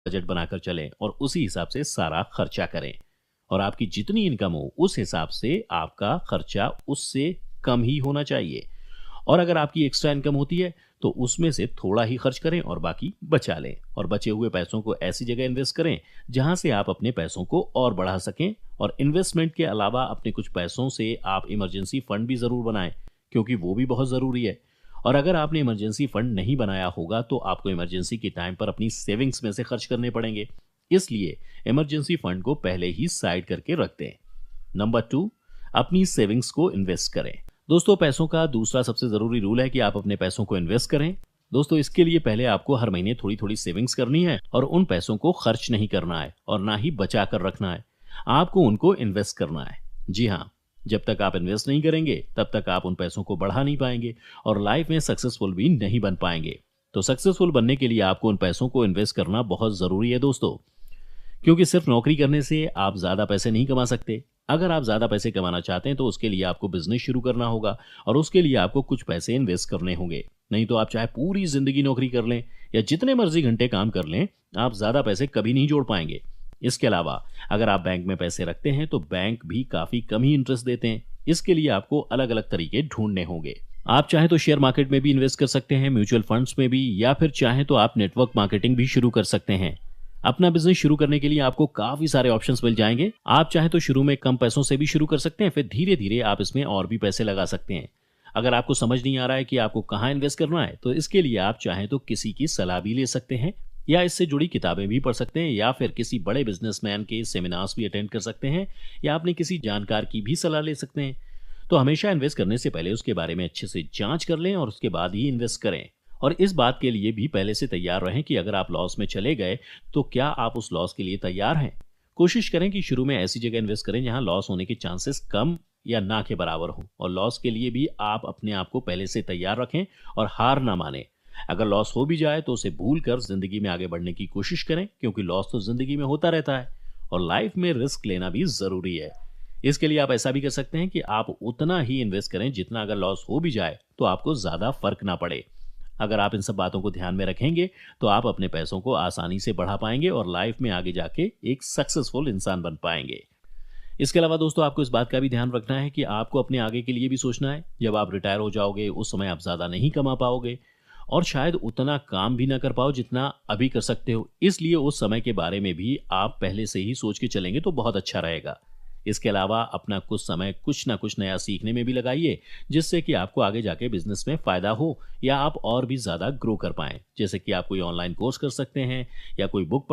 Budget बनाकर चलें और उसी हिसाब से सारा खर्चा करें। और आपकी जितनी इनकम हो उस हिसाब से आपका खर्चा उससे कम ही होना चाहिए। और अगर आपकी एक्स्ट्रा इनकम होती है तो उसमें से थोड़ा ही खर्च करें और बाकी बचा लें। और बचे हुए पैसों को ऐसी जगह इन्वेस्ट करें जहां से आप अपने पैसों को और बढ़ा सकें। और इन्वेस्टमेंट के अलावा अपने कुछ पैसों से आप इमरजेंसी फंड भी जरूर बनाएं, क्योंकि वो भी बहुत जरूरी है। और अगर आपने इमरजेंसी फंड नहीं बनाया होगा तो आपको इमरजेंसी के टाइम पर अपनी सेविंग्स में से खर्च करने पड़ेंगे। इसलिए इमरजेंसी फंड को पहले ही साइड करके रख दें। नंबर 2, अपनी सेविंग्स को इन्वेस्ट करें। दोस्तों, पैसों का दूसरा सबसे जरूरी रूल है कि आप अपने पैसों को इन्वेस्ट करें। दोस्तों, इसके लिए पहले आपको हर महीने थोड़ी थोड़ी सेविंग्स करनी है और उन पैसों को खर्च नहीं करना है और ना ही बचा कर रखना है। आपको उनको इन्वेस्ट करना है। जी हाँ, जब तक आप इन्वेस्ट नहीं करेंगे तब तक आप उन पैसों को बढ़ा नहीं पाएंगे और लाइफ में सक्सेसफुल भी नहीं बन पाएंगे। तो सक्सेसफुल बनने के लिए आपको उन पैसों को इन्वेस्ट करना बहुत जरूरी है दोस्तों, क्योंकि सिर्फ नौकरी करने से आप ज्यादा पैसे नहीं कमा सकते। अगर आप ज्यादा पैसे कमाना चाहते हैं तो उसके लिए आपको बिजनेस शुरू करना होगा और उसके लिए आपको कुछ पैसे इन्वेस्ट करने होंगे। नहीं तो आप चाहे पूरी जिंदगी नौकरी कर लें या जितने मर्जी घंटे काम कर लें, आप ज्यादा पैसे कभी नहीं जोड़ पाएंगे। इसके अलावा अगर आप बैंक में पैसे रखते हैं तो बैंक भी काफी कम ही इंटरेस्ट देते हैं। इसके लिए आपको अलग अलग तरीके ढूंढने होंगे। आप चाहे तो शेयर मार्केट में भी इन्वेस्ट कर सकते हैं, म्यूचुअल फंड्स में भी, या फिर चाहे तो आप नेटवर्क मार्केटिंग भी शुरू कर सकते हैं। अपना बिजनेस शुरू करने के लिए आपको काफी सारे ऑप्शंस मिल जाएंगे। आप चाहे तो शुरू में कम पैसों से भी शुरू कर सकते हैं, फिर धीरे धीरे आप इसमें और भी पैसे लगा सकते हैं। अगर आपको समझ नहीं आ रहा है कि आपको कहाँ इन्वेस्ट करना है तो इसके लिए आप चाहें तो किसी की सलाह भी ले सकते हैं, या इससे जुड़ी किताबें भी पढ़ सकते हैं, या फिर किसी बड़े बिजनेसमैन के सेमिनार्स भी अटेंड कर सकते हैं, या अपने किसी जानकार की भी सलाह ले सकते हैं। तो हमेशा इन्वेस्ट करने से पहले उसके बारे में अच्छे से जांच कर लें और उसके बाद ही इन्वेस्ट करें। और इस बात के लिए भी पहले से तैयार रहें कि अगर आप लॉस में चले गए तो क्या आप उस लॉस के लिए तैयार हैं। कोशिश करें कि शुरू में ऐसी जगह इन्वेस्ट करें जहां लॉस होने के चांसेस कम या ना के बराबर हो। और लॉस के लिए भी आप अपने आप को पहले से तैयार रखें और हार ना माने। अगर लॉस हो भी जाए तो उसे भूल कर जिंदगी में आगे बढ़ने की कोशिश करें, क्योंकि लॉस तो जिंदगी में होता रहता है और लाइफ में रिस्क लेना भी जरूरी है। इसके लिए आप ऐसा भी कर सकते हैं कि आप उतना ही इन्वेस्ट करें जितना अगर लॉस हो भी जाए तो आपको ज्यादा फर्क ना पड़े। अगर आप इन सब बातों को ध्यान में रखेंगे तो आप अपने पैसों को आसानी से बढ़ा पाएंगे और लाइफ में आगे जाके एक सक्सेसफुल इंसान बन पाएंगे। इसके अलावा दोस्तों, आपको इस बात का भी ध्यान रखना है कि आपको अपने आगे के लिए भी सोचना है। जब आप रिटायर हो जाओगे उस समय आप ज्यादा नहीं कमा पाओगे और शायद उतना काम भी ना कर पाओ जितना अभी कर सकते हो। इसलिए उस समय के बारे में भी आप पहले से ही सोच के चलेंगे तो बहुत अच्छा रहेगा। इसके अलावा अपना कुछ समय कुछ ना कुछ नया सीखने में भी लगाइए, जिससे कि आपको आगे जाके बिजनेस में फायदा हो या आप और भी ज्यादा ग्रो कर पाएं। जैसे कि आप कोई ऑनलाइन कोर्स कर सकते हैं या कोई बुक पढ़